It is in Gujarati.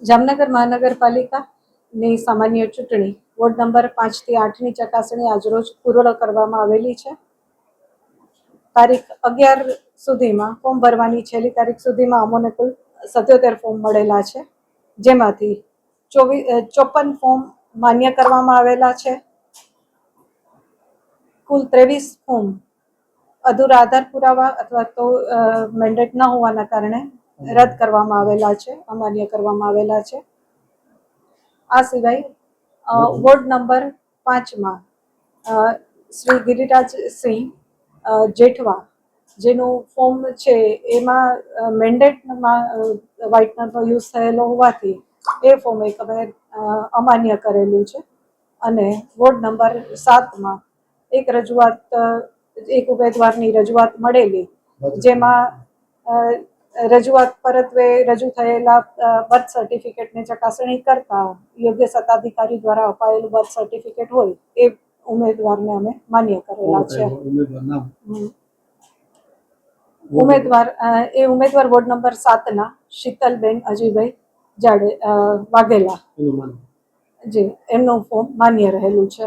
જામનગર મહાનગરપાલિકાની સામાન્ય ચૂંટણી વોર્ડ નંબર 5 થી 8ની ચકાસણી આજરોજ પૂર્ણ કરવામાં આવેલી છે. તારીખ 11 સુધીમાં ફોર્મ ભરવાની છેલ્લી તારીખ સુધીમાં અમોને કુલ 77 ફોર્મ મળેલા છે, જેમાંથી 54 ફોર્મ માન્ય કરવામાં આવેલા છે. કુલ 23 ફોર્મ અધૂરા આધાર પુરાવા અથવા તો મેન્ડેટ ન હોવાના કારણે રદ કરવામાં આવેલા છે, અમાન્ય કરવામાં આવેલા છે. આ સિવાય વોર્ડ નંબર 5માં શ્રી ગિરિરાજસિંહ જેઠવા જેનું ફોર્મ છે એમાં મેન્ડેટમાં વ્હાઇટનરનો યુઝ થયેલો હોવાથી એ ફોર્મ એક અમે અમાન્ય કરેલું છે. અને વોર્ડ નંબર 7માં એક ઉમેદવારની રજૂઆત મળેલી, જેમાં રજૂઆત પરત્વે રજૂ થયેલા બર્થ સર્ટિફિકેટની ચકાસણી કરતા યોગ્ય સત્તાધિકારી દ્વારા અપાયેલું બર્થ સર્ટિફિકેટ હોય એ ઉમેદવારને અમે માન્ય કરેલા છે. ઉમેદવાર વોર્ડ નંબર 7ના શીતલબેન અજયભાઈ વાઘેલા જી, એમનું ફોર્મ માન્ય રહેલું છે.